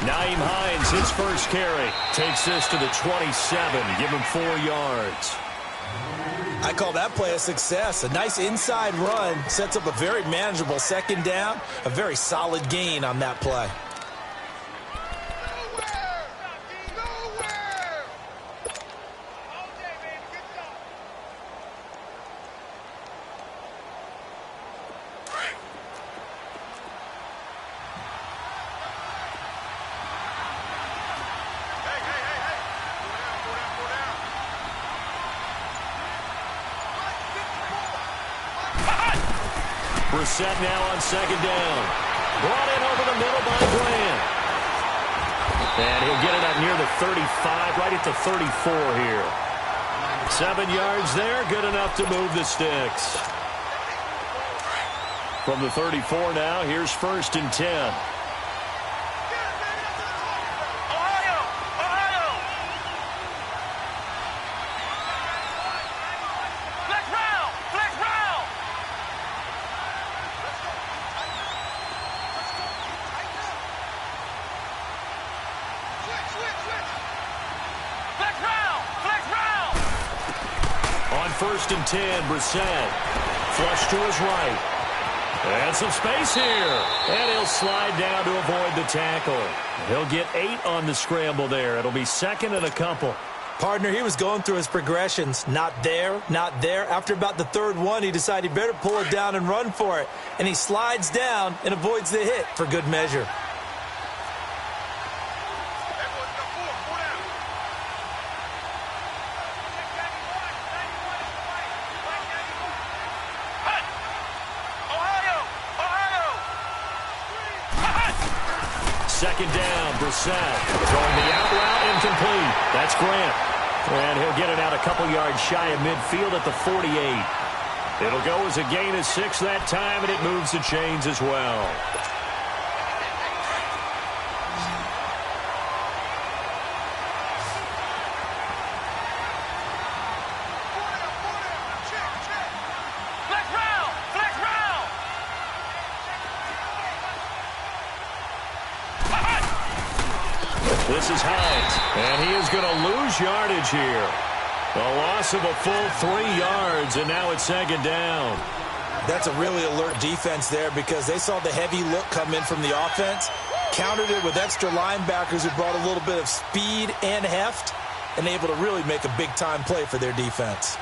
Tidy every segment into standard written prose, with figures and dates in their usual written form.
Nyheim Hines, his first carry, takes this to the 27, give him 4 yards. I call that play a success. A nice inside run sets up a very manageable second down, a very solid gain on that play. Brissett now on second down. Brought in over the middle by Grant. And he'll get it up near the 35, right at the 34 here. 7 yards there, good enough to move the sticks. From the 34 now, here's 1st and 10. On 1st and 10, Brissett. Flush to his right. And some space here. And he'll slide down to avoid the tackle. He'll get 8 on the scramble there. It'll be 2nd and a couple. Partner, he was going through his progressions. Not there, not there. After about the 3rd one, he decided he better pull it down and run for it. And he slides down and avoids the hit for good measure. Second down, Brissett. Throwing the out route, incomplete. That's Grant. And he'll get it out a couple yards shy of midfield at the 48. It'll go as a gain of 6 that time, and it moves the chains as well. This is Hines, and he is going to lose yardage here. A loss of a full 3 yards, and now it's 2nd down. That's a really alert defense there because they saw the heavy look come in from the offense, countered it with extra linebackers who brought a little bit of speed and heft, and able to really make a big-time play for their defense.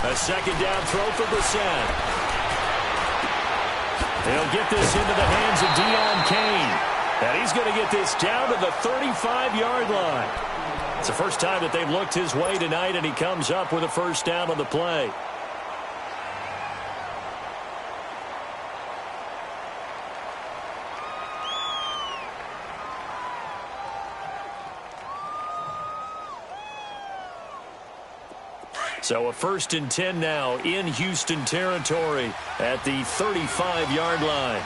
A 2nd down throw for Brissett. He'll get this into the hands of Deon Cain. And he's going to get this down to the 35-yard line. It's the first time that they've looked his way tonight, and he comes up with a 1st down on the play. So a 1st and 10 now in Houston territory at the 35-yard line.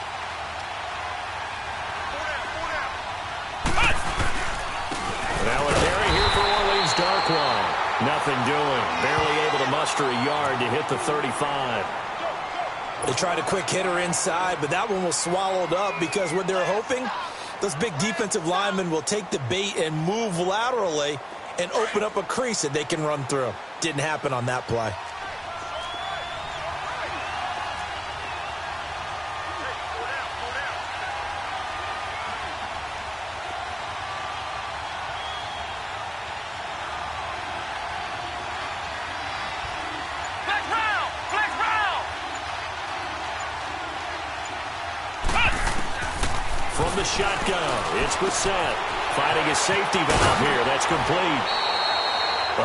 Now a carry here for Orleans Darkwa. Nothing doing. Barely able to muster a yard to hit the 35. They tried a quick hitter inside, but that one was swallowed up because what they're hoping, those big defensive linemen will take the bait and move laterally and open up a crease that they can run through. Didn't happen on that play. From the shotgun, it's Brissett finding a safety valve here. That's complete.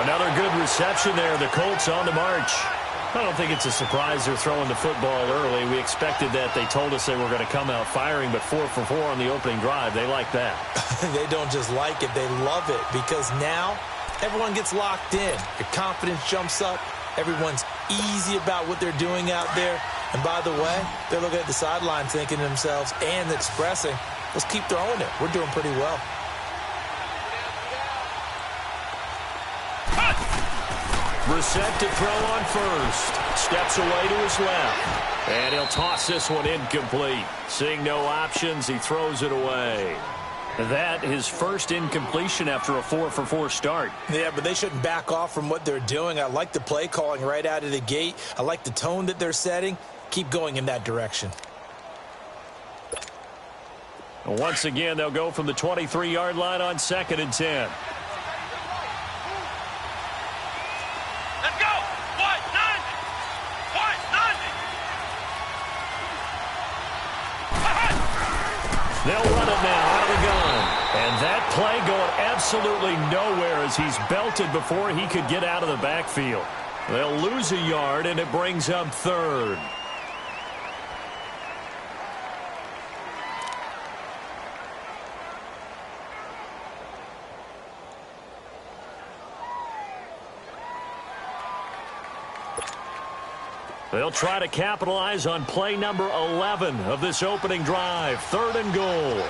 Another good reception there. The Colts on the march. I don't think it's a surprise they're throwing the football early. We expected that. They told us they were going to come out firing, but 4 for 4 on the opening drive. They like that. They don't just like it. They love it because now everyone gets locked in. Your confidence jumps up. Everyone's easy about what they're doing out there. And by the way, they're looking at the sideline thinking to themselves and expressing, let's keep throwing it. We're doing pretty well. Brissett to throw on first. Steps away to his left. And he'll toss this one incomplete. Seeing no options, he throws it away. That his first incompletion after a 4-for-4 start. Yeah, but they shouldn't back off from what they're doing. I like the play calling right out of the gate. I like the tone that they're setting. Keep going in that direction. Once again, they'll go from the 23-yard line on 2nd and 10. Let's go! White 90! White 90! They'll run it now out of the gun. And that play going absolutely nowhere as he's belted before he could get out of the backfield. They'll lose a yard, and it brings up 3rd. They'll try to capitalize on play number 11 of this opening drive. 3rd and goal.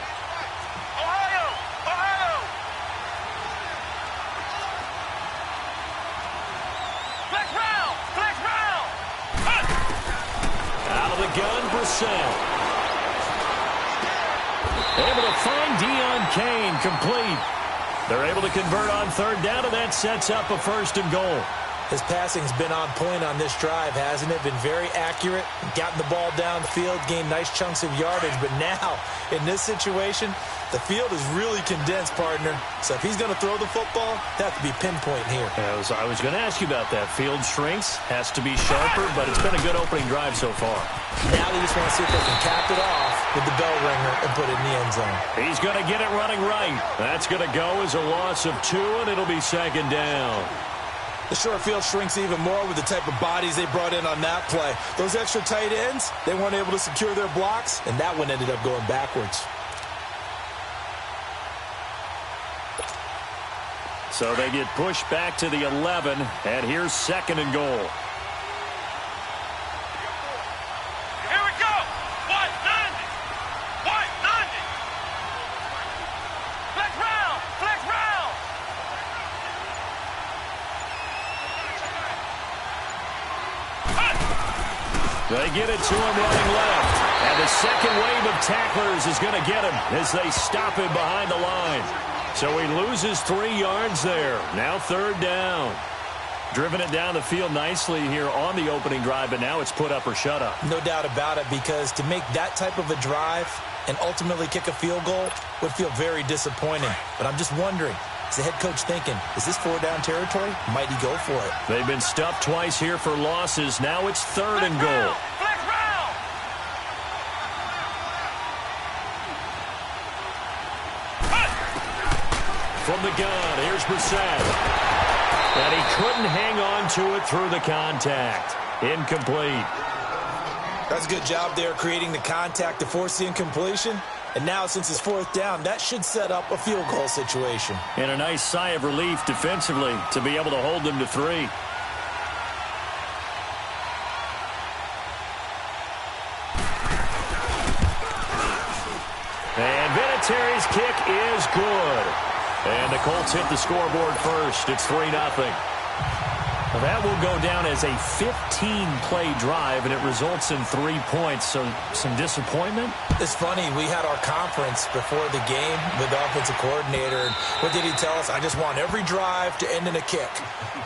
Ohio! Ohio! Flex round! Flex round! Out of the gun, Brissett. Able to find Deon Cain, complete. They're able to convert on 3rd down, and that sets up a 1st and goal. His passing's been on point on this drive, hasn't it? Been very accurate, gotten the ball downfield, gained nice chunks of yardage. But now, in this situation, the field is really condensed, partner. So if he's going to throw the football, that has to be pinpoint here. I was going to ask you about that. Field shrinks, has to be sharper, but it's been a good opening drive so far. Now they just want to see if they can cap it off with the bell ringer and put it in the end zone. He's going to get it running right. That's going to go as a loss of 2, and it'll be 2nd down. The short field shrinks even more with the type of bodies they brought in on that play. Those extra tight ends, they weren't able to secure their blocks, and that one ended up going backwards. So they get pushed back to the 11, and here's 2nd and goal. Here we go! White 90! White 90! Flex round! Flex round! They get it to him running left. And the second wave of tacklers is going to get him as they stop him behind the line. So he loses 3 yards there. Now 3rd down. Driven it down the field nicely here on the opening drive, but now it's put up or shut up. No doubt about it, because to make that type of a drive and ultimately kick a field goal would feel very disappointing. But I'm just wondering, is the head coach thinking, is this 4-down territory? Might he go for it? They've been stuffed twice here for losses. Now it's 3rd and goal. Flex round! From the gun, here's Brissett. And he couldn't hang on to it through the contact. Incomplete. That's a good job there creating the contact to force the incompletion. And now, since it's 4th down, that should set up a field goal situation. And a nice sigh of relief defensively to be able to hold them to 3. And Vinatieri's kick is good. And the Colts hit the scoreboard first. It's 3-0. That will go down as a 15-play drive, and it results in 3 points. So some disappointment? It's funny. We had our conference before the game with the offensive coordinator. And what did he tell us? I just want every drive to end in a kick,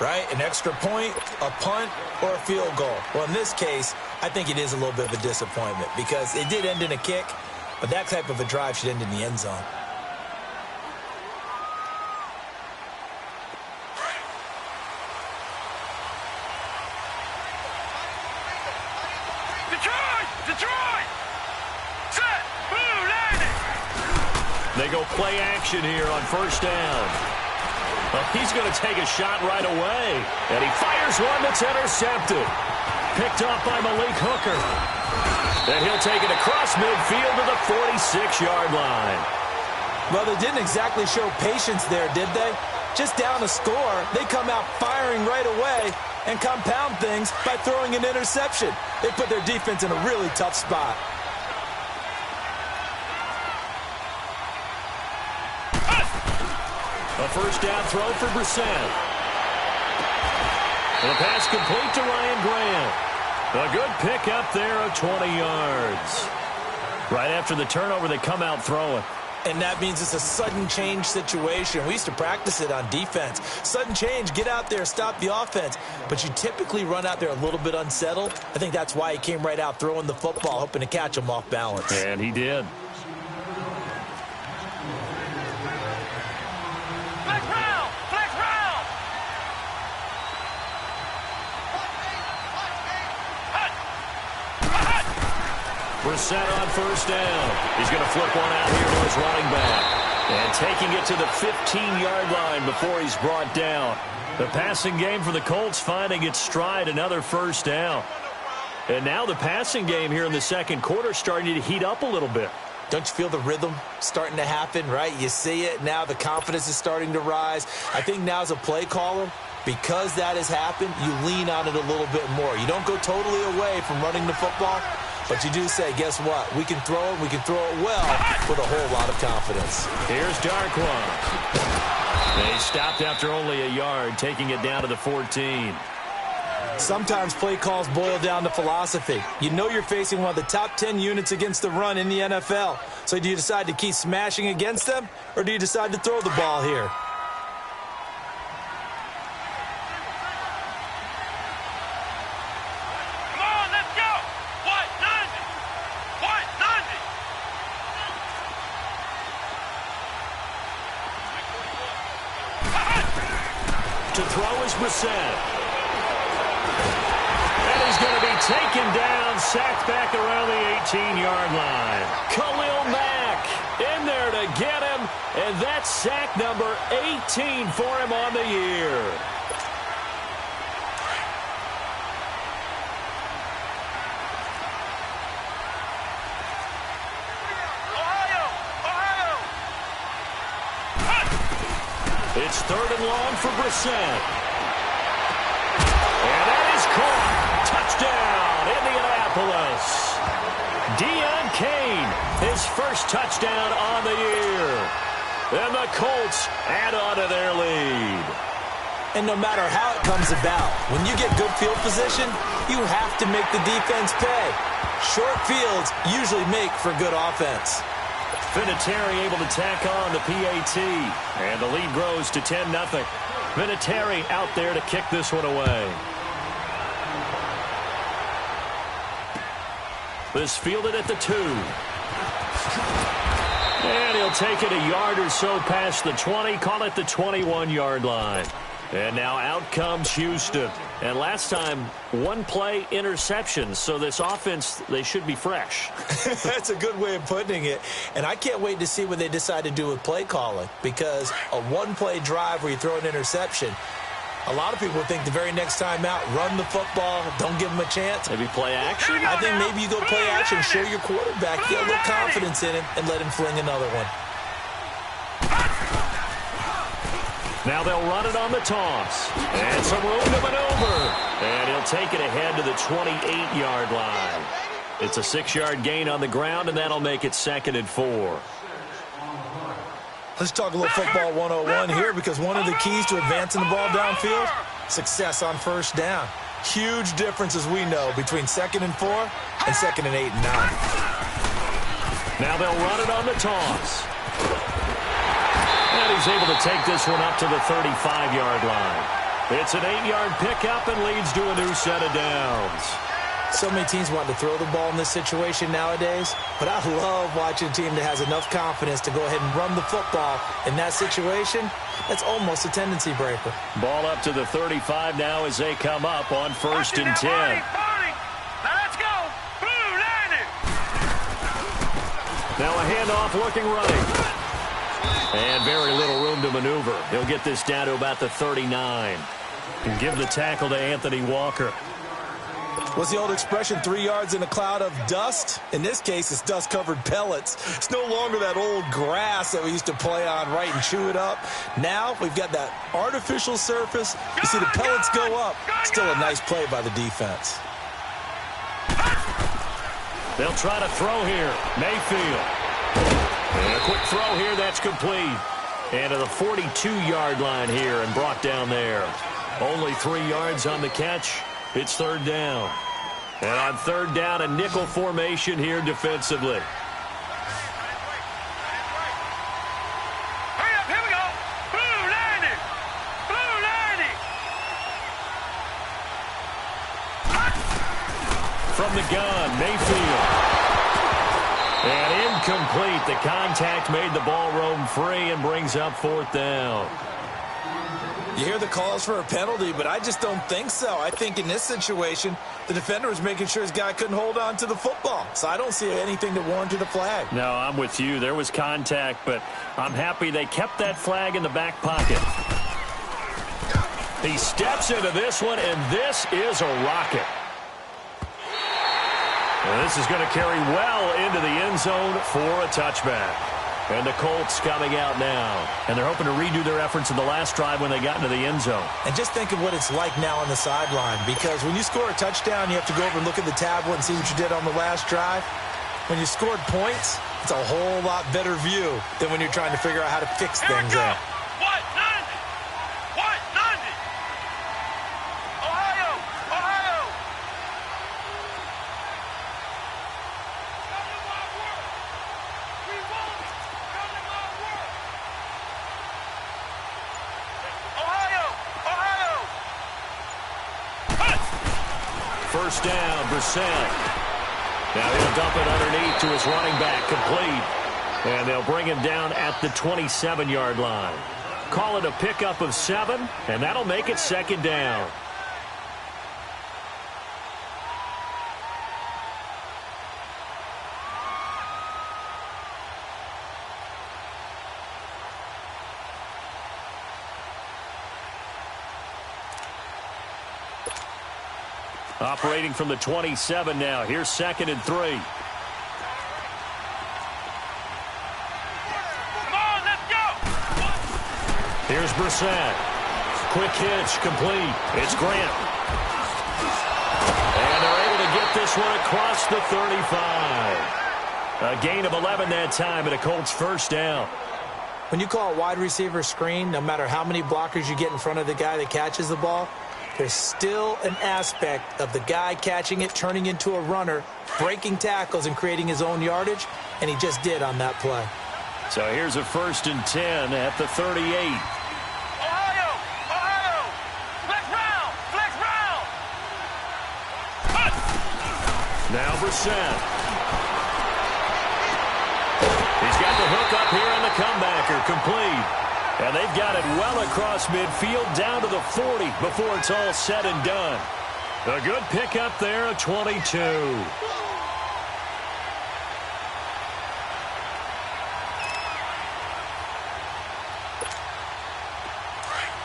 right? An extra point, a punt, or a field goal. Well, in this case, I think it is a little bit of a disappointment because it did end in a kick, but that type of a drive should end in the end zone. Detroit! Set! Blue landing! They go play action here on 1st down. Well, he's going to take a shot right away. And he fires one that's intercepted. Picked up by Malik Hooker. And he'll take it across midfield to the 46-yard line. Well, they didn't exactly show patience there, did they? just down a score, they come out firing right away and compound things by throwing an interception. They put their defense in a really tough spot. A first down throw for Brissett. And the pass complete to Ryan Grant. A good pick up there of 20 yards. Right after the turnover, they come out throwing. And that means it's a sudden change situation. We used to practice it on defense. Sudden change, get out there, stop the offense. But you typically run out there a little bit unsettled. I think that's why he came right out throwing the football, hoping to catch him off balance. And he did. Flex round! Flex round! Brissett on first down. He's going to flip one out here to his running back. And taking it to the 15-yard line before he's brought down. The passing game for the Colts finding its stride, another first down. And now the passing game here in the second quarter starting to heat up a little bit. Don't you feel the rhythm starting to happen, right? You see it now. The confidence is starting to rise. I think now as a play caller, because that has happened, you lean on it a little bit more. You don't go totally away from running the football, but you do say, guess what? We can throw it. We can throw it well with a whole lot of confidence. Here's Darkwa. They stopped after only a yard, taking it down to the 14. Sometimes play calls boil down to philosophy. You know you're facing one of the top 10 units against the run in the NFL. So do you decide to keep smashing against them, or do you decide to throw the ball here? Come on, let's go! White 90! White 90! To throw is Brissett. He's going to be taken down, sacked back around the 18-yard line. Khalil Mack in there to get him, and that's sack number 18 for him on the year. Ohio! It's third and long for Brissett. And that is caught. Touchdown, Indianapolis. Deon Cain, his first touchdown on the year. And the Colts add on to their lead. And no matter how it comes about, when you get good field position, you have to make the defense pay. Short fields usually make for good offense. Vinatieri able to tack on the PAT. And the lead grows to 10-0. Vinatieri out there to kick this one away. This fielded at the 2. And he'll take it a yard or so past the 20, call it the 21-yard line. And now out comes Houston. And last time, one play interception. So this offense, they should be fresh. That's a good way of putting it. And I can't wait to see what they decide to do with play calling. Because a one-play drive where you throw an interception, a lot of people think the very next time out, run the football, don't give them a chance. Maybe play action? I think maybe you go play action, show your quarterback, get a little confidence in him, and let him fling another one. Now they'll run it on the toss. And some room to maneuver. And he'll take it ahead to the 28-yard line. It's a 6-yard gain on the ground, and that'll make it 2nd and 4. Let's talk a little football 101 here, because one of the keys to advancing the ball downfield, success on first down. Huge difference, as we know, between 2nd and 4 and 2nd and 8 and 9. Now they'll run it on the toss. And he's able to take this one up to the 35-yard line. It's an 8-yard pickup and leads to a new set of downs. So many teams want to throw the ball in this situation nowadays, but I love watching a team that has enough confidence to go ahead and run the football in that situation. That's almost a tendency breaker. Ball up to the 35 now as they come up on 1st and 10. Now let's go! Blue line it! Now a handoff looking right. And very little room to maneuver. He'll get this down to about the 39. And give the tackle to Anthony Walker. What's the old expression, 3 yards in a cloud of dust? In this case, it's dust-covered pellets. It's no longer that old grass that we used to play on, right, and chew it up. Now we've got that artificial surface. You see the pellets go up. Still a nice play by the defense. They'll try to throw here. Mayfield. And a quick throw here, that's complete. And to the 42-yard line here and brought down there. Only 3 yards on the catch. It's third down. And on third down, a nickel formation here defensively. Hurry up, here we go. Blue 90. Blue 90. From the gun, Mayfield. And incomplete. The contact made the ball roam free and brings up fourth down. You hear the calls for a penalty, but I just don't think so. I think in this situation, the defender was making sure his guy couldn't hold on to the football. So I don't see anything that warranted a flag. No, I'm with you. There was contact, but I'm happy they kept that flag in the back pocket. He steps into this one, and this is a rocket. And this is going to carry well into the end zone for a touchback. And the Colts coming out now. And they're hoping to redo their efforts in the last drive when they got into the end zone. And just think of what it's like now on the sideline. Because when you score a touchdown, you have to go over and look at the tablet and see what you did on the last drive. When you scored points, it's a whole lot better view than when you're trying to figure out how to fix Here we things go. out. What 90? What 90? Ohio. Ohio. Come to my world. We want it. Come to my world. Ohio. Ohio. Hut. First down, Brissett. Now he'll dump it underneath to his running back, complete. And they'll bring him down at the 27-yard line. Call it a pickup of 7, and that'll make it second down. Operating from the 27 now. Here's 2nd and 3. Come on, let's go. Here's Brissett. Quick hitch, complete. It's Grant. And they're able to get this one across the 35. A gain of 11 that time, and a Colts first down. When you call a wide receiver screen, no matter how many blockers you get in front of the guy that catches the ball, there's still an aspect of the guy catching it, turning into a runner, breaking tackles and creating his own yardage, and he just did on that play. So here's a 1st and 10 at the 38. Ohio. Ohio. Flex round. Flex round. Hut. Now Brissett. He's got the hook up here on the comebacker, complete. And they've got it well across midfield down to the 40 before it's all said and done. A good pickup there, a 22.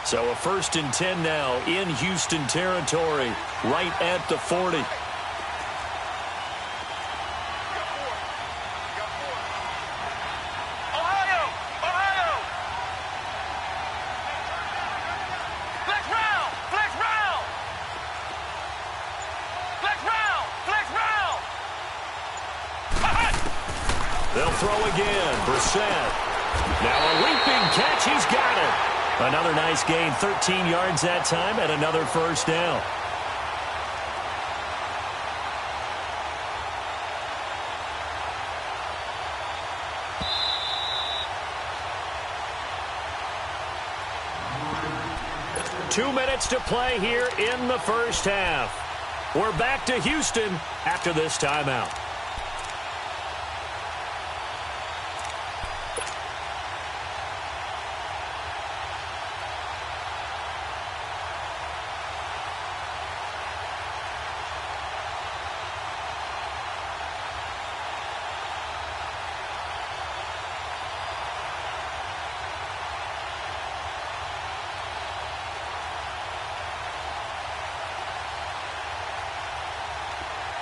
So a 1st and 10 now in Houston territory, right at the 40. They'll throw again. Brissett. Now a leaping catch. He's got it. Another nice gain. 13 yards that time and another first down. Two minutes to play here in the first half. We're back to Houston after this timeout.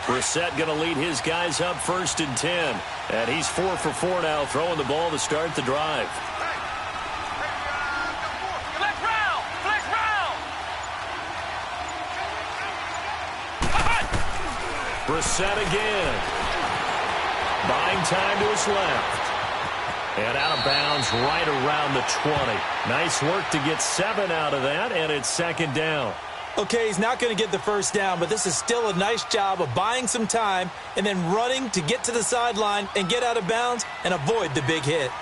Brissett going to lead his guys up 1st and 10. And he's 4 for 4 now, throwing the ball to start the drive. Flex round! Flex round! Brissett again. Buying time to his left. And out of bounds right around the 20. Nice work to get 7 out of that, and it's 2nd down. Okay, he's not going to get the first down, but this is still a nice job of buying some time and then running to get to the sideline and get out of bounds and avoid the big hit.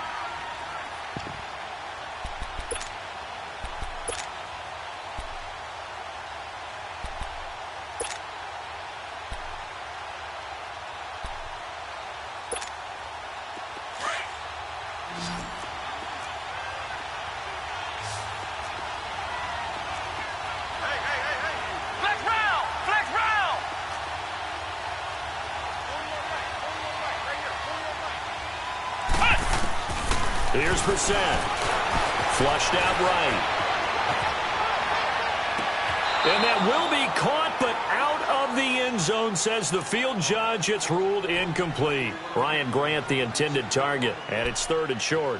Flex round! Flex round! Here's Brissett. Flushed out right. And that will be caught, but out of the end zone, says the field judge. It's ruled incomplete. Ryan Grant, the intended target, and it's 3rd and short.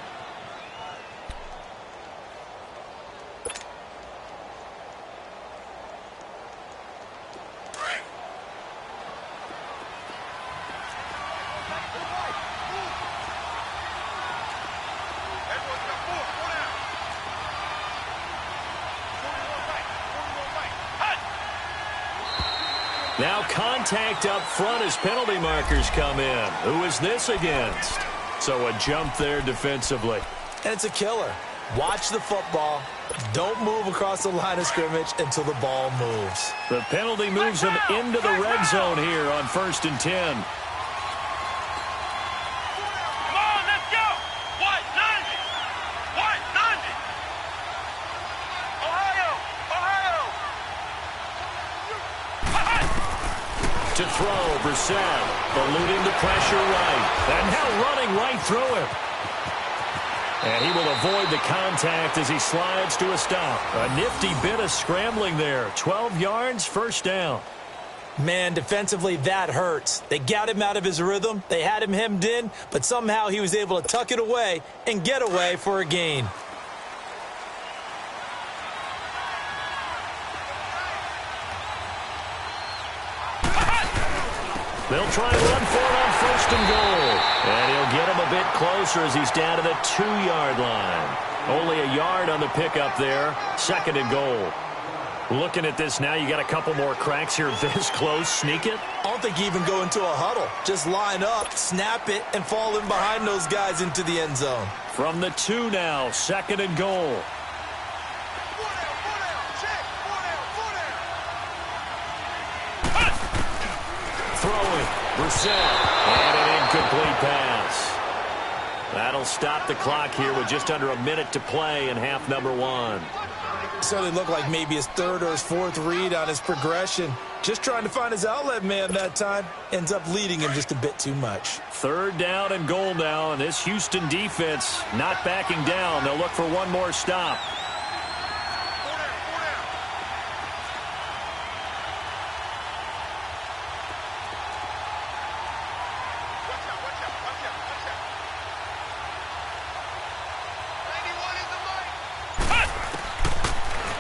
Now contact up front as penalty markers come in. Who is this against? So a jump there defensively. And it's a killer. Watch the football. Don't move across the line of scrimmage until the ball moves. The penalty moves him into the red zone here on 1st and 10. Come on, let's go! What? 90! What? 90! Ohio! Ohio! To throw, Brissett, eluding the pressure right. And now running right through him. And he will avoid the contact as he slides to a stop. A nifty bit of scrambling there. 12 yards, 1st down. Man, defensively, that hurts. They got him out of his rhythm. They had him hemmed in, but somehow he was able to tuck it away and get away for a gain. They'll try and run for it on 1st and goal. And he'll get him a bit closer as he's down to the 2-yard line. Only a yard on the pickup there. 2nd and goal. Looking at this now, you got a couple more cracks here this close. Sneak it? I don't think you even go into a huddle. Just line up, snap it, and fall in behind those guys into the end zone. From the 2 now, 2nd and goal. Throwing, Brissett, and an incomplete pass. That'll stop the clock here with just under a minute to play in half number 1. Certainly looked like maybe his 3rd or his 4th read on his progression. Just trying to find his outlet man that time. Ends up leading him just a bit too much. 3rd down and goal now, and this Houston defense not backing down. They'll look for one more stop.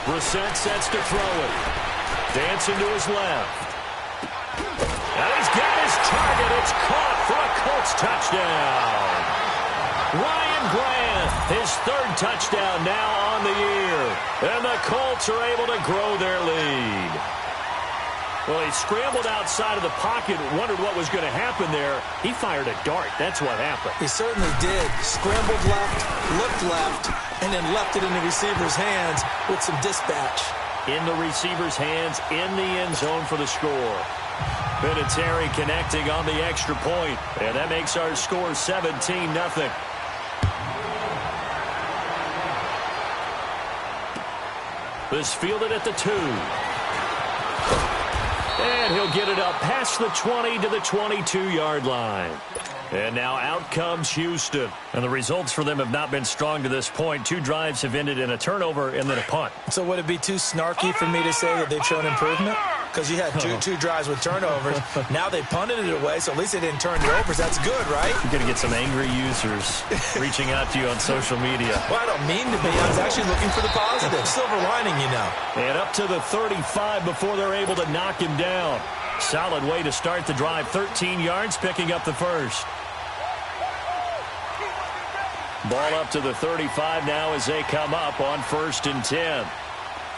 Brissett sets to throw it. Dancing to his left. And he's got his target. It's caught for a Colts touchdown. Ryan Grant, his 3rd touchdown now on the year. And the Colts are able to grow their lead. Well, he scrambled outside of the pocket, wondered what was going to happen there. He fired a dart. That's what happened. He certainly did. Scrambled left, looked left, and then left it in the receiver's hands with some dispatch. In the receiver's hands, in the end zone for the score. Vinatieri connecting on the extra point, and that makes our score 17-0. This fielded at the 2. And he'll get it up past the 20 to the 22-yard line. And now out comes Houston. And the results for them have not been strong to this point. 2 drives have ended in a turnover and then a punt. So would it be too snarky for me to say that they've shown improvement? because you had two drives with turnovers. Now they punted it away, so at least they didn't turn it over. So that's good, right? You're going to get some angry users reaching out to you on social media. Well, I don't mean to be. I was actually looking for the positive. Silver lining, you know. And up to the 35 before they're able to knock him down. Solid way to start the drive. 13 yards, picking up the first. Ball up to the 35 now as they come up on 1st and 10. All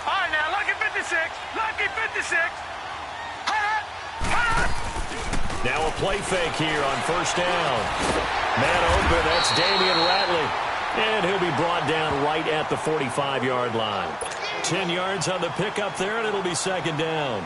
right, now, lucky 56. Lucky 56. Now a play fake here on 1st down. Man open, that's Damian Ratley. And he'll be brought down right at the 45-yard line. 10 yards on the pickup there, and it'll be 2nd down.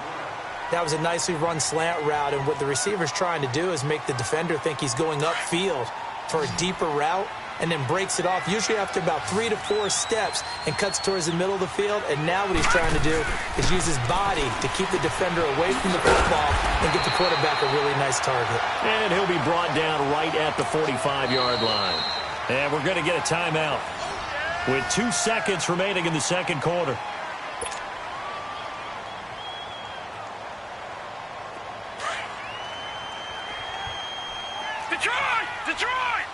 That was a nicely run slant route, and what the receiver's trying to do is make the defender think he's going upfield for a deeper route, and then breaks it off, usually after about 3 to 4 steps, and cuts towards the middle of the field. And now what he's trying to do is use his body to keep the defender away from the football and get the quarterback a really nice target. And he'll be brought down right at the 45-yard line. And we're going to get a timeout with 2 seconds remaining in the 2nd quarter. Detroit! Detroit!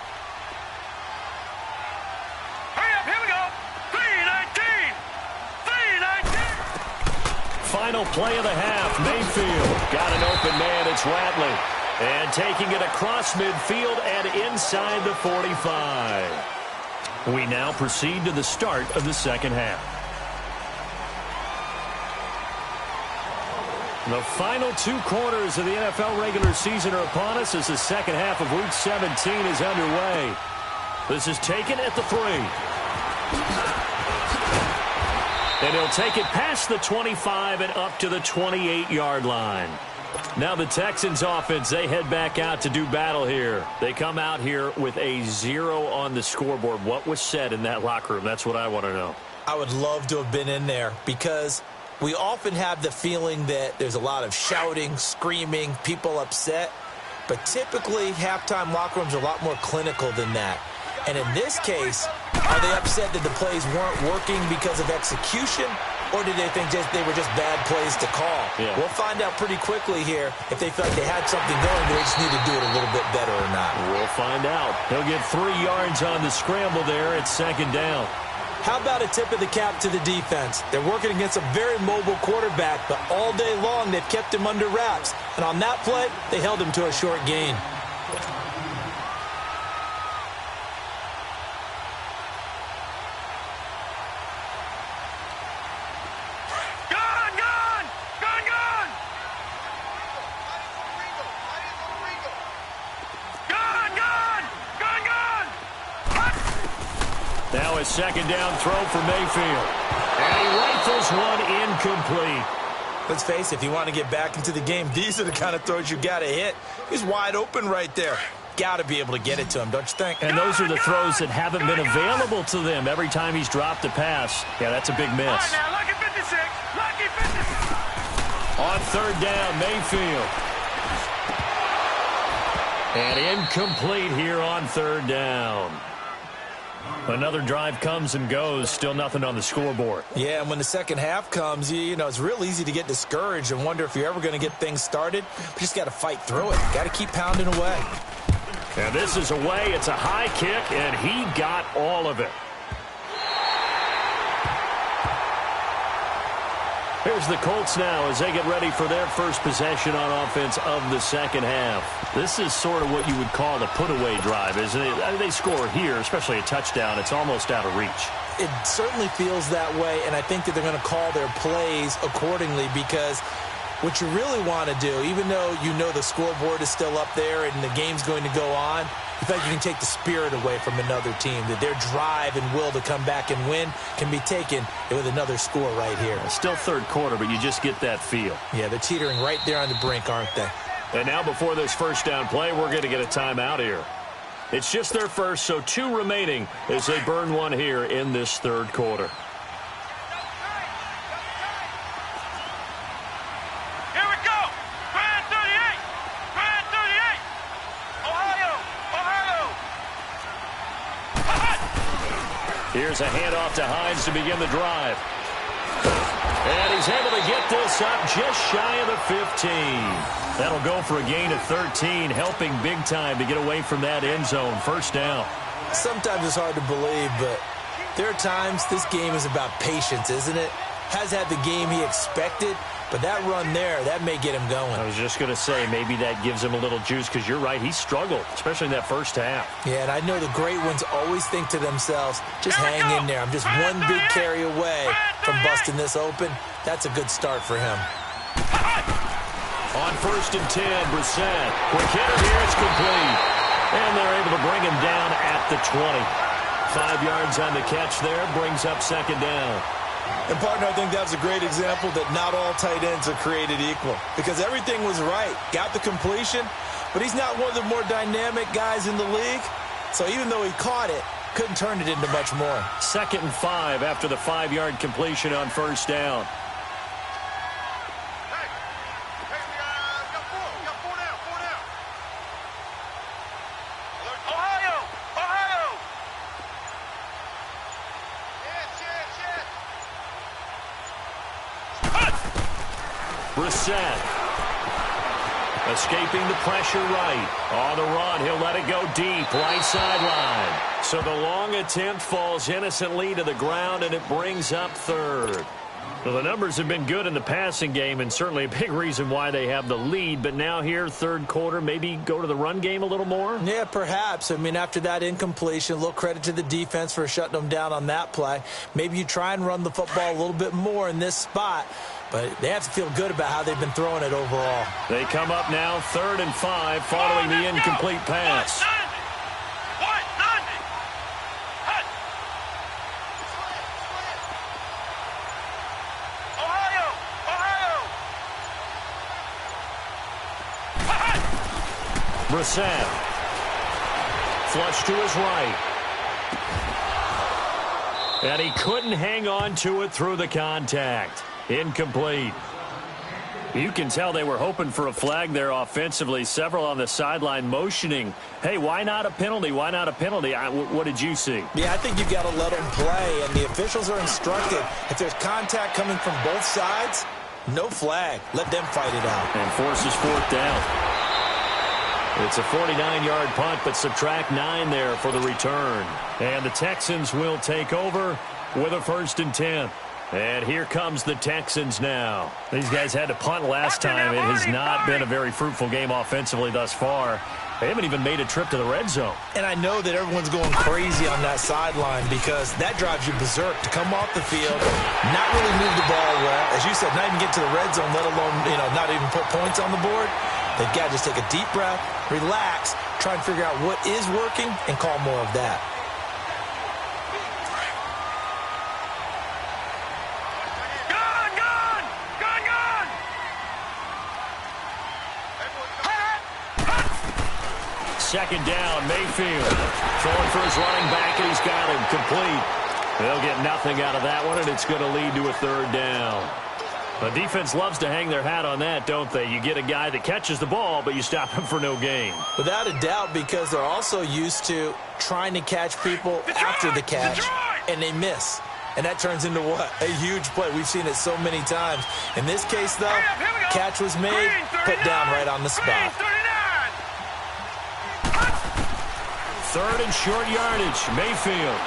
Hurry up, here we go. 3:19. 3:19. Final play of the half. Mayfield got an open man. It's Ratley. And taking it across midfield and inside the 45. We now proceed to the start of the 2nd half. The final 2 quarters of the NFL regular season are upon us as the 2nd half of Week 17 is underway. This is taken at the 3. And he'll take it past the 25 and up to the 28-yard line. Now the Texans offense, they head back out to do battle here. They come out here with a 0 on the scoreboard. What was said in that locker room? That's what I want to know. I would love to have been in there because we often have the feeling that there's a lot of shouting, screaming, people upset. But typically, halftime locker rooms are a lot more clinical than that. And in this case, are they upset that the plays weren't working because of execution? Or did they think they were just bad plays to call? Yeah. We'll find out pretty quickly here if they feel like they had something going, but they just need to do it a little bit better or not. We'll find out. He'll get 3 yards on the scramble there. It's 2nd down. How about a tip of the cap to the defense? They're working against a very mobile quarterback, but all day long they've kept him under wraps. And on that play, they held him to a short gain. Now a 2nd down throw for Mayfield. And he rifles one incomplete. Let's face it, if you want to get back into the game, these are the kind of throws you got to hit. He's wide open right there. Got to be able to get it to him, don't you think? And those are the throws that haven't been available to them every time he's dropped a pass. Yeah, that's a big miss. All right, now, lucky 56. Lucky 56. On 3rd down, Mayfield. And incomplete here on 3rd down. Another drive comes and goes. Still nothing on the scoreboard. Yeah, and when the 2nd half comes, you know, it's real easy to get discouraged and wonder if you're ever going to get things started. But you just got to fight through it. Got to keep pounding away. And this is away. It's a high kick, and he got all of it. Here's the Colts now as they get ready for their first possession on offense of the 2nd half. This is sort of what you would call a put-away drive, isn't it? They score here, especially a touchdown. It's almost out of reach. It certainly feels that way, and I think that they're going to call their plays accordingly because what you really want to do, even though you know the scoreboard is still up there and the game's going to go on, you feel like you can take the spirit away from another team, that their drive and will to come back and win can be taken with another score right here. Still 3rd quarter, but you just get that feel. Yeah, they're teetering right there on the brink, aren't they? And now before this 1st down play, we're going to get a timeout here. It's just their first, so 2 remaining as they burn one here in this 3rd quarter. Here we go. Grand 38. Grand 38. Ohio. Here's a handoff to Hines to begin the drive. And he's able to get this up just shy of the 15. That'll go for a gain of 13, helping big time to get away from that end zone. First down. Sometimes it's hard to believe, but there are times this game is about patience, isn't it? Has had the game he expected, but that run there, that may get him going. I was just going to say, maybe that gives him a little juice, because you're right, he struggled, especially in that first half. Yeah, and I know the great ones always think to themselves, just hang in there. I'm just one big carry away from busting this open. That's a good start for him. On 1st and 10, Brissett. Quick hitter here, it's complete. And they're able to bring him down at the 20. 5 yards on the catch there, brings up second down. And, partner, I think that was a great example that not all tight ends are created equal, because everything was right. Got the completion, but he's not one of the more dynamic guys in the league. So even though he caught it, couldn't turn it into much more. 2nd and 5 after the 5-yard completion on first down. Brissett escaping the pressure right. On the run, he'll let it go deep, right sideline. So the long attempt falls innocently to the ground, and it brings up third. Well, the numbers have been good in the passing game, and certainly a big reason why they have the lead. But now here, third quarter, maybe go to the run game a little more? Yeah, perhaps. I mean, after that incompletion, a little credit to the defense for shutting them down on that play. Maybe you try and run the football a little bit more in this spot. But they have to feel good about how they've been throwing it overall. They come up now 3rd and 5 following the incomplete pass. Brissett. Flush to his right. And he couldn't hang on to it through the contact. Incomplete. You can tell they were hoping for a flag there offensively. Several on the sideline motioning, hey, why not a penalty? Why not a penalty? What did you see? Yeah, I think you've got to let them play, and the officials are instructed. If there's contact coming from both sides, no flag. Let them fight it out. And forces 4th down. It's a 49-yard punt, but subtract 9 there for the return. And the Texans will take over with a 1st and 10. And here comes the Texans now. These guys had to punt last time. It has not been a very fruitful game offensively thus far. They haven't even made a trip to the red zone. And I know that everyone's going crazy on that sideline, because that drives you berserk to come off the field, not really move the ball well. As you said, not even get to the red zone, let alone, not even put points on the board. They've got to just take a deep breath, relax, try and figure out what is working, and call more of that. Second down, Mayfield. Throwing for his running back, and he's got him complete. They'll get nothing out of that one, and it's going to lead to a 3rd down. The defense loves to hang their hat on that, don't they? You get a guy that catches the ball, but you stop him for no gain. Without a doubt, because they're also used to trying to catch people after the catch, and they miss. And that turns into what? A huge play. We've seen it so many times. In this case, though, catch was made, put down right on the spot. 3rd and short yardage, Mayfield.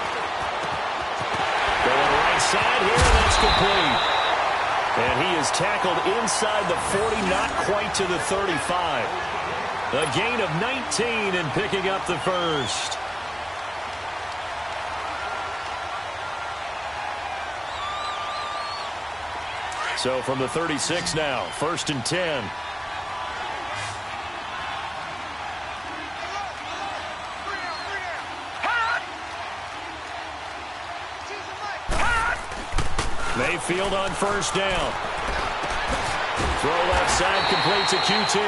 Going right side here, and that's complete. And he is tackled inside the 40, not quite to the 35. A gain of 19 and picking up the first. So from the 36 now, 1st and 10. Mayfield on 1st down. Throw left side, complete to QT.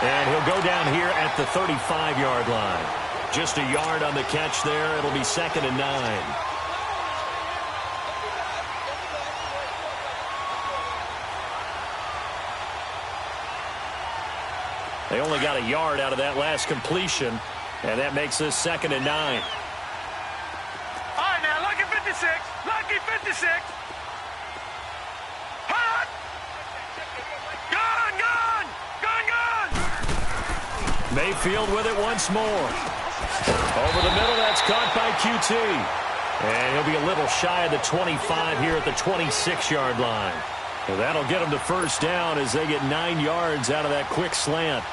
And he'll go down here at the 35-yard line. Just a yard on the catch there. It'll be 2nd and 9. They only got a yard out of that last completion, and that makes this 2nd and 9. All right, now, lucky 56. Lucky 56. Mayfield with it once more. Over the middle, that's caught by QT. And he'll be a little shy of the 25 here at the 26-yard line. And that'll get them to first down as they get 9 yards out of that quick slant.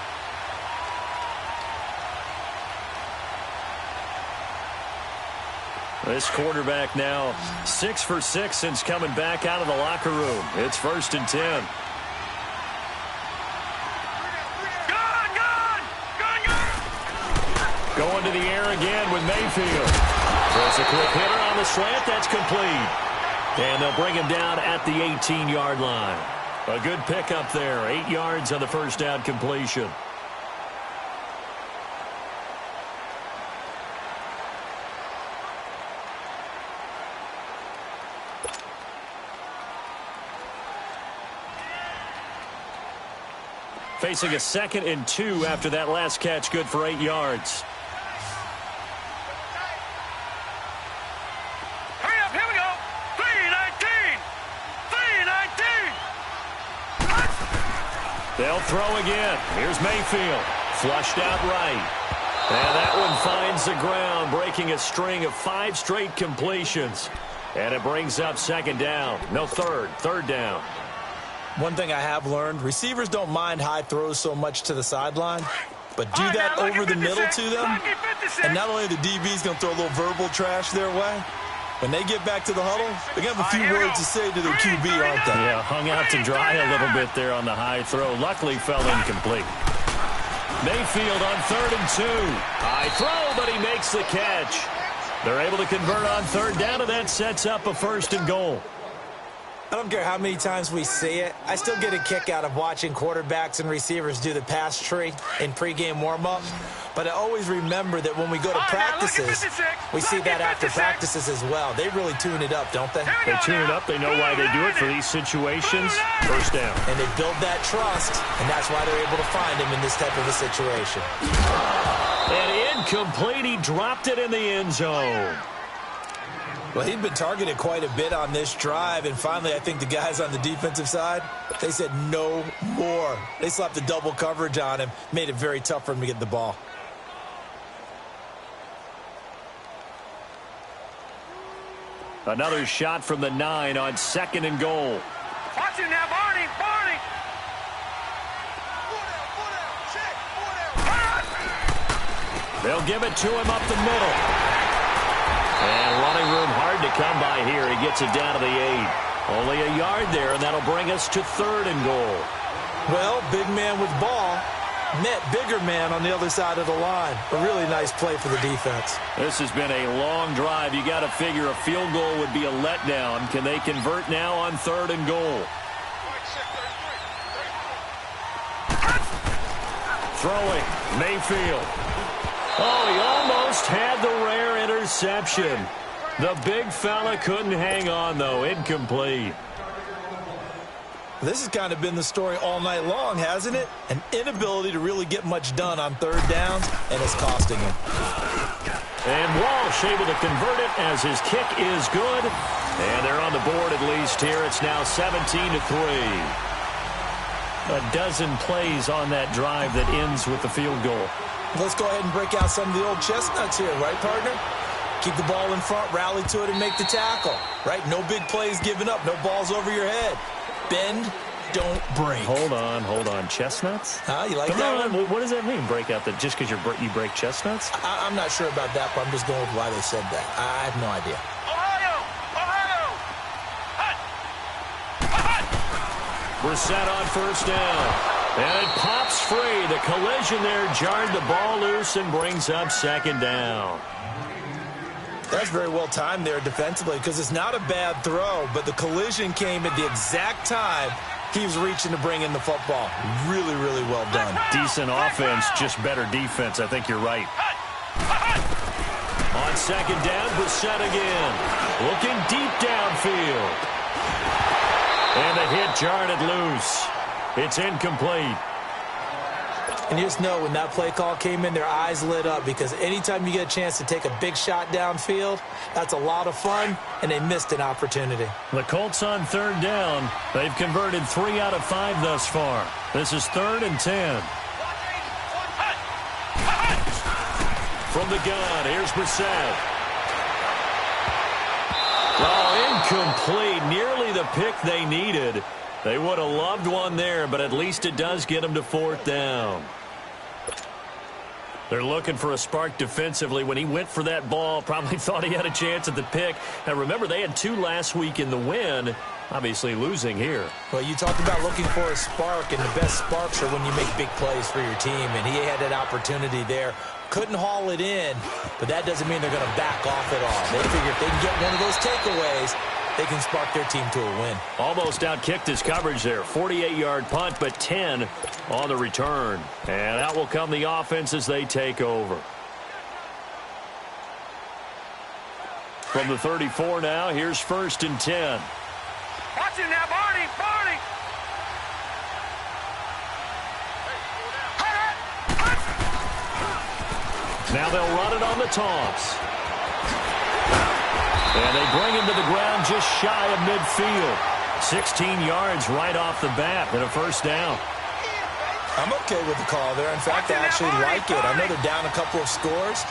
This quarterback now 6 for 6 since coming back out of the locker room. It's 1st and 10. Going to the air again with Mayfield. Throws a quick hitter on the slant. That's complete. And they'll bring him down at the 18-yard line. A good pickup there. 8 yards on the first down completion. Facing a 2nd and 2 after that last catch, good for 8 yards. Hurry up, here we go. 3-19. 3-19. They'll throw again. Here's Mayfield. Flushed out right. And that one finds the ground, breaking a string of 5 straight completions. And it brings up 2nd down. No, 3rd down. One thing I have learned, receivers don't mind high throws so much to the sideline, but do that over the middle to them, and not only the DB's going to throw a little verbal trash their way, when they get back to the huddle, they're going to have a few words to say to their QB, aren't they? Yeah, hung out to dry a little bit there on the high throw. Luckily fell incomplete. Mayfield on 3rd and 2. High throw, but he makes the catch. They're able to convert on 3rd down, and that sets up a 1st and goal. I don't care how many times we see it. I still get a kick out of watching quarterbacks and receivers do the pass tree in pregame warm-up. But I always remember that when we go to practices, we see that after practices as well. They really tune it up, don't they? They tune it up. They know why they do it for these situations. First down. And they build that trust, and that's why they're able to find him in this type of a situation. And incomplete. He dropped it in the end zone. Well, he'd been targeted quite a bit on this drive, and finally I think the guys on the defensive side, they said no more. They slapped the double coverage on him, made it very tough for him to get the ball. Another shot from the 9 on 2nd and goal. Watch him now, Barney. They'll give it to him up the middle. And running room hard to come by here. He gets it down to the 8. Only a yard there, and that'll bring us to 3rd and goal. Well, big man with ball met bigger man on the other side of the line. A really nice play for the defense. This has been a long drive. You got to figure a field goal would be a letdown. Can they convert now on 3rd and goal? Throwing, Mayfield. Oh, he almost had the rare interception. The big fella couldn't hang on, though. Incomplete. This has kind of been the story all night long, hasn't it? An inability to really get much done on 3rd downs, and it's costing him. And Walsh able to convert it as his kick is good. And they're on the board at least here. It's now 17-3. A dozen plays on that drive that ends with the field goal. Let's go ahead and break out some of the old chestnuts here, right, partner? Keep the ball in front, rally to it, and make the tackle, right? No big plays given up, no balls over your head. Bend, don't break. Hold on. Chestnuts? Huh? You like Come that on. one? What does that mean, break out? Just because you break chestnuts? I'm not sure about that, but I'm just going with why they said that. I have no idea. We're set on 1st down. And it pops free. The collision there jarred the ball loose and brings up 2nd down. That's very well timed there defensively because it's not a bad throw, but the collision came at the exact time he was reaching to bring in the football. Really, really well done. Decent offense, just better defense. I think you're right. On 2nd down, Brissett again. Looking deep downfield. And the hit jarred it loose. It's incomplete. And you just know when that play call came in, their eyes lit up because anytime you get a chance to take a big shot downfield, that's a lot of fun, and they missed an opportunity. The Colts on 3rd down. They've converted 3 out of 5 thus far. This is 3rd and 10. from the gun. Here's Brissett. Oh, incomplete. Nearly the pick they needed. They would have loved one there, but at least it does get them to 4th down. They're looking for a spark defensively. When he went for that ball, probably thought he had a chance at the pick. Now, remember, they had 2 last week in the win. Obviously losing here. Well, you talked about looking for a spark, and the best sparks are when you make big plays for your team, and he had that opportunity there. Couldn't haul it in, but that doesn't mean they're going to back off at all. They figure if they can get one of those takeaways, they can spark their team to a win. Almost outkicked his coverage there. 48-yard punt, but 10 on the return. And out will come the offense as they take over. From the 34 now, here's 1st and 10. Watch him now, Barney! Barney! Now they'll run it on the toss. And they bring him to the ground just shy of midfield. 16 yards right off the bat and a 1st down. I'm okay with the call there. In fact, I actually like it. I know they're down a couple of scores,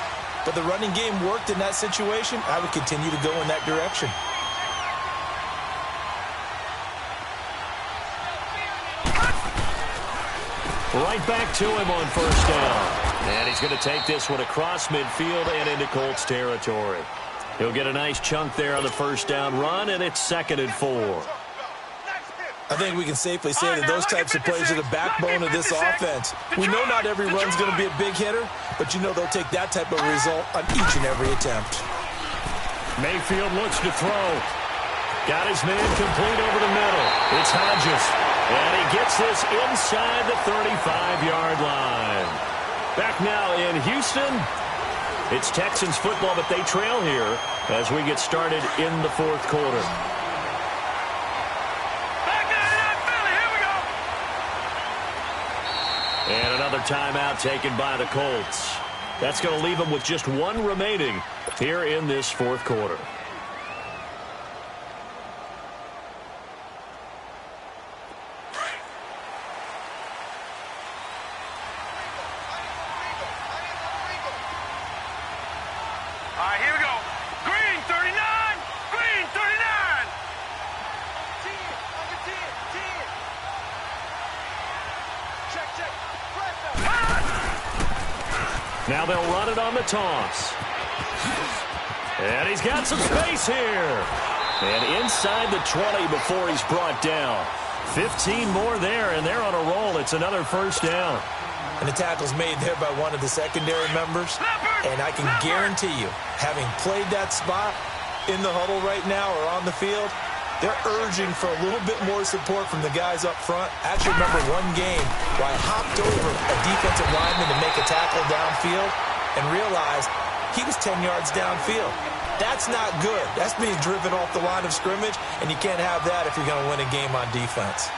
but the running game worked in that situation. I would continue to go in that direction. Right back to him on 1st down. And he's going to take this one across midfield and into Colts territory. He'll get a nice chunk there on the 1st down run, and it's 2nd and 4. I think we can safely say that those types of plays are the backbone of this offense. We know not every run's going to be a big hitter, but you know they'll take that type of result on each and every attempt. Mayfield looks to throw. Got his man complete over the middle. It's Hodges. And he gets this inside the 35-yard line. Back now in Houston. It's Texans football, but they trail here as we get started in the 4th quarter. Back in Philly, here we go! And another timeout taken by the Colts. That's going to leave them with just 1 remaining here in this 4th quarter. All right, here we go. Green 39! Green 39! 10, under 10, 10. Check, check. Now they'll run it on the toss. And he's got some space here. And inside the 20 before he's brought down. 15 more there, and they're on a roll. It's another 1st down. And the tackle's made there by one of the secondary members. And I can guarantee you, having played that spot in the huddle right now or on the field, they're urging for a little bit more support from the guys up front. I actually remember one game where I hopped over a defensive lineman to make a tackle downfield and realized he was 10 yards downfield. That's not good. That's being driven off the line of scrimmage, and you can't have that if you're going to win a game on defense.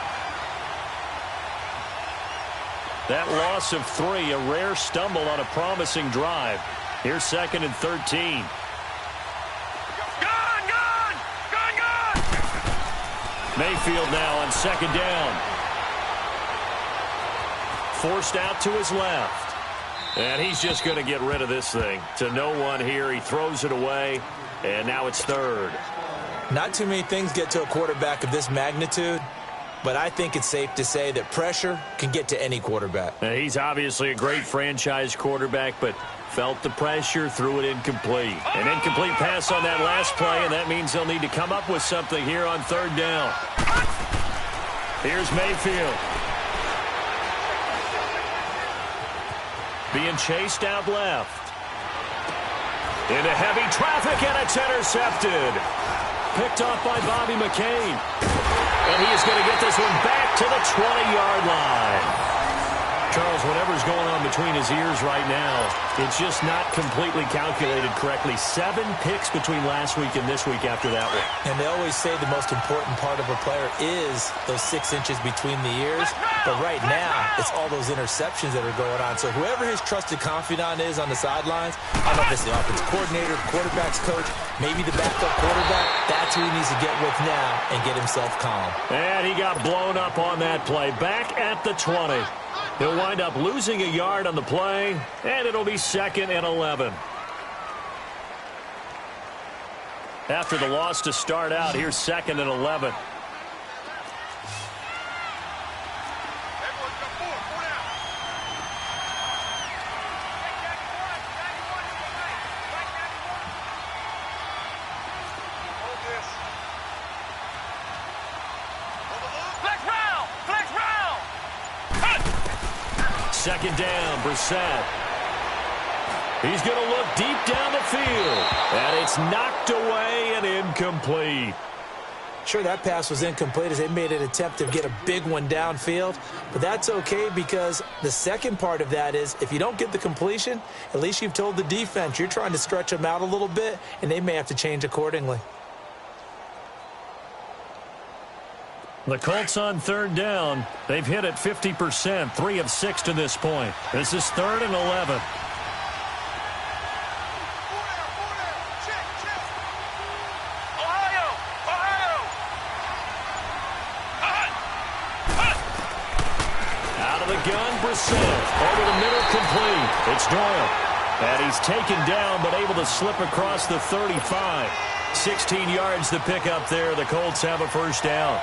That loss of 3, a rare stumble on a promising drive. Here's 2nd and 13. Mayfield now on 2nd down. Forced out to his left. And he's just going to get rid of this thing. To no one here. He throws it away. And now it's 3rd. Not too many things get to a quarterback of this magnitude, but I think it's safe to say that pressure can get to any quarterback. And he's obviously a great franchise quarterback, but felt the pressure, threw it incomplete. An incomplete pass on that last play, and that means they'll need to come up with something here on 3rd down. Here's Mayfield. Being chased out left. Into heavy traffic, and it's intercepted. Picked off by Bobby McCain. And he is going to get this one back to the 20-yard line. Charles, whatever's going on between his ears right now, it's just not completely calculated correctly. 7 picks between last week and this week after that one. And they always say the most important part of a player is those 6 inches between the ears. But right now, it's all those interceptions that are going on. So whoever his trusted confidant is on the sidelines, I don't know if it's the offensive coordinator, quarterback's coach, maybe the backup quarterback, that's who he needs to get with now and get himself calm. And he got blown up on that play. Back at the 20. He'll wind up losing a yard on the play, and it'll be 2nd and 11. After the loss to start out, here's 2nd and 11. Second down, Brissett. He's going to look deep down the field, and it's knocked away and incomplete. Sure, that pass was incomplete as they made an attempt to get a big one downfield, but that's okay because the second part of that is if you don't get the completion, at least you've told the defense you're trying to stretch them out a little bit, and they may have to change accordingly. The Colts on 3rd down. They've hit it 50%, 3 of 6 to this point. This is 3rd and 11. Out of the gun, Brissett. Over the middle, complete. It's Doyle. And he's taken down, but able to slip across the 35. 16 yards to pick up there. The Colts have a first down.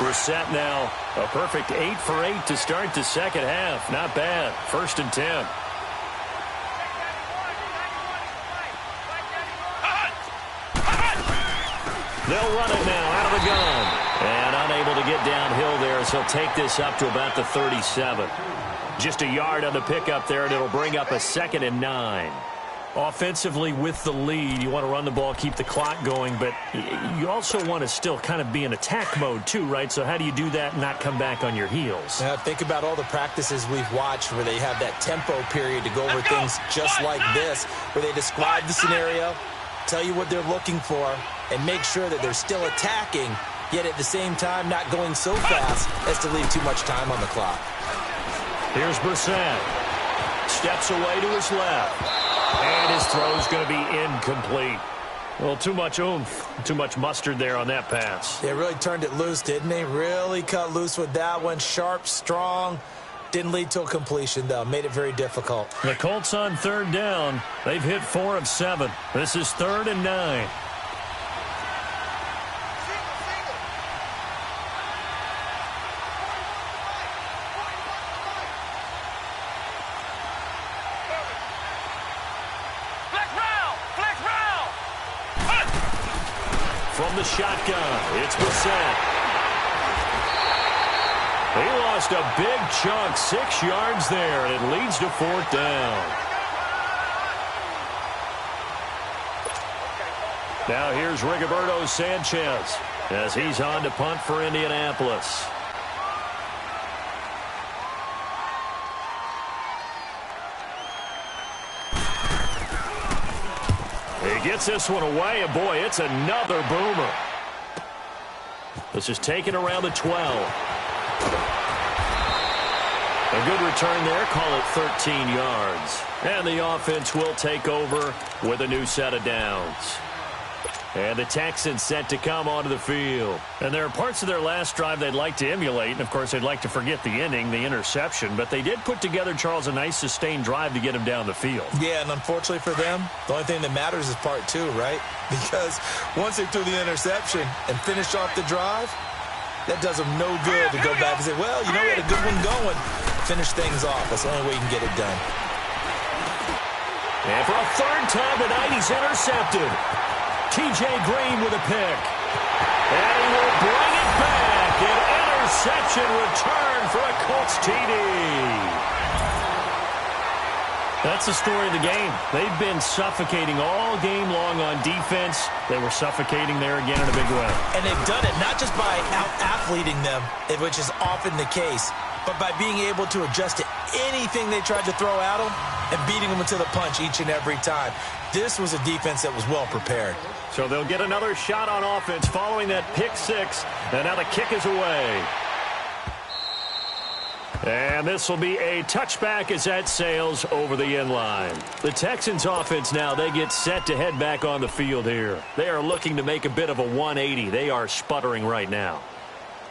Brissett now a perfect 8 for 8 to start the second half. Not bad. 1st and 10. They'll run it now out of the gun. And unable to get downhill there, so he'll take this up to about the 37. Just a yard on the pickup there, and it'll bring up a 2nd and 9. Offensively with the lead, you want to run the ball, keep the clock going, but you also want to still kind of be in attack mode too, right? So how do you do that and not come back on your heels? Think about all the practices we've watched where they have that tempo period to go over things just like this, where they describe the scenario, tell you what they're looking for, and make sure that they're still attacking, yet at the same time not going so fast as to leave too much time on the clock. Here's Brissett. Steps away to his left. And his throw's going to be incomplete. Well, too much oomph, too much mustard there on that pass. They really turned it loose, didn't they? Really cut loose with that one. Sharp, strong. Didn't lead to a completion, though. Made it very difficult. The Colts on 3rd down. They've hit 4 of 7. This is 3rd and 9. From the shotgun, it's Brissett. He lost a big chunk, 6 yards there, and it leads to 4th down. Now here's Rigoberto Sanchez as he's on to punt for Indianapolis. He gets this one away, and boy, it's another boomer. This is taken around the 12. A good return there, call it 13 yards. And the offense will take over with a new set of downs. And the Texans set to come onto the field. And there are parts of their last drive they'd like to emulate. And, of course, they'd like to forget the inning, the interception. But they did put together, Charles, a nice sustained drive to get him down the field. Yeah, and unfortunately for them, the only thing that matters is part 2, right? Because once they threw the interception and finished off the drive, that does them no good to go back and say, well, you know, we had a good one going. Finish things off. That's the only way you can get it done. And for a 3rd time tonight, he's intercepted. T.J. Green with a pick. And he will bring it back. An interception return for a Colts TD. That's the story of the game. They've been suffocating all game long on defense. They were suffocating there again in a big way. And they've done it not just by out-athleting them, which is often the case, but by being able to adjust to anything they tried to throw at them and beating them to the punch each and every time. This was a defense that was well prepared. So they'll get another shot on offense following that pick 6. And now the kick is away. And this will be a touchback as that sails over the end line. The Texans offense now, they get set to head back on the field here. They are looking to make a bit of a 180. They are sputtering right now.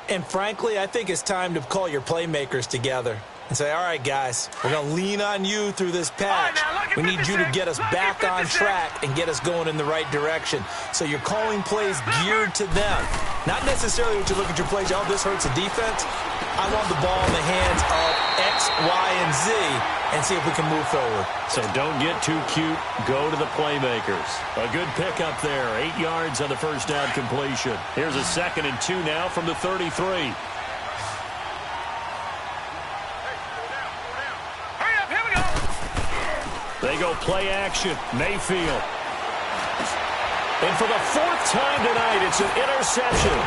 And frankly, I think it's time to call your playmakers together. and say, all right, guys, we're going to lean on you through this patch. We need you to get us back on track and get us going in the right direction. So you're calling plays geared to them. Not necessarily what you look at your plays, oh, this hurts the defense. I want the ball in the hands of X, Y, and Z and see if we can move forward. So don't get too cute. Go to the playmakers. A good pickup there. 8 yards on the first down completion. Here's a 2nd and 2 now from the 33. Hurry up, here we go. They go play action. Mayfield. And for the 4th time tonight, it's an interception.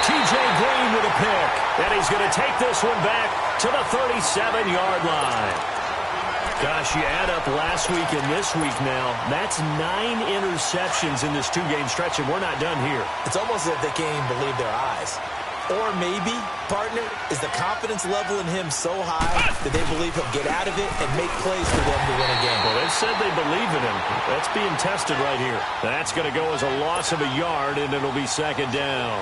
T.J. Green with a pick. And he's going to take this one back to the 37-yard line. Gosh, you add up last week and this week now, that's 9 interceptions in this 2-game stretch, and we're not done here. It's almost as if they can't even believe their eyes. Or maybe, partner, is the confidence level in him so high that they believe he'll get out of it and make plays for them to win a game. Well, they've said they believe in him. That's being tested right here. That's going to go as a loss of a yard, and it'll be 2nd down.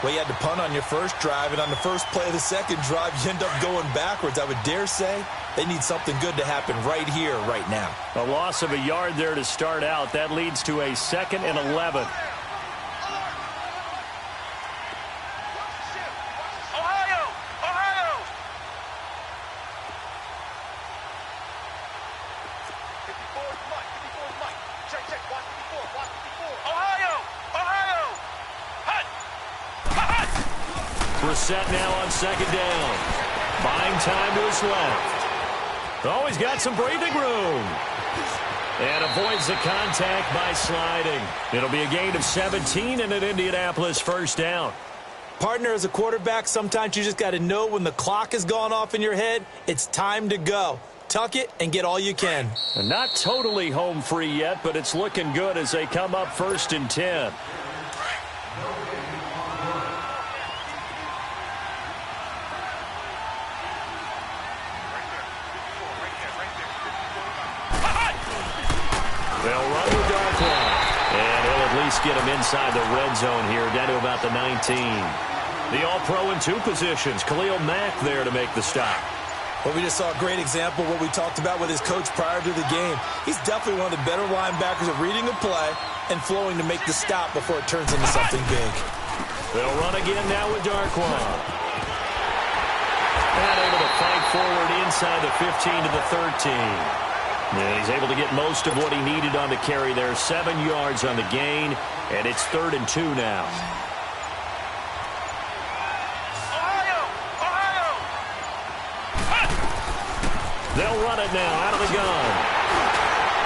Well, you had to punt on your first drive, and on the first play of the second drive, you end up going backwards. I would dare say they need something good to happen right here, right now. A loss of a yard there to start out. That leads to a 2nd and 11. Set now on 2nd down. Buying time to his left. Oh, he's got some breathing room. And avoids the contact by sliding. It'll be a gain of 17 and an Indianapolis 1st down. Partner, as a quarterback, sometimes you just got to know when the clock has gone off in your head, it's time to go. Tuck it and get all you can. And not totally home free yet, but it's looking good as they come up 1st and 10. They'll run with Darkwa. And he'll at least get him inside the red zone here, down to about the 19. The All-Pro in 2 positions. Khalil Mack there to make the stop. Well, we just saw a great example of what we talked about with his coach prior to the game. He's definitely one of the better linebackers at reading a play and flowing to make the stop before it turns into something big. They'll run again now with Darkwa. And able to fight forward inside the 15 to the 13. And he's able to get most of what he needed on the carry there. 7 yards on the gain, and it's 3rd and 2 now. They'll run it now out of the gun.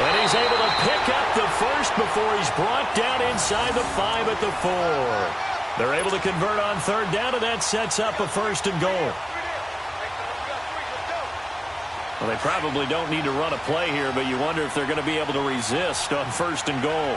And he's able to pick up the first before he's brought down inside the 5 at the 4. They're able to convert on 3rd down, and that sets up a 1st and goal. Well, they probably don't need to run a play here, but you wonder if they're going to be able to resist on 1st and goal.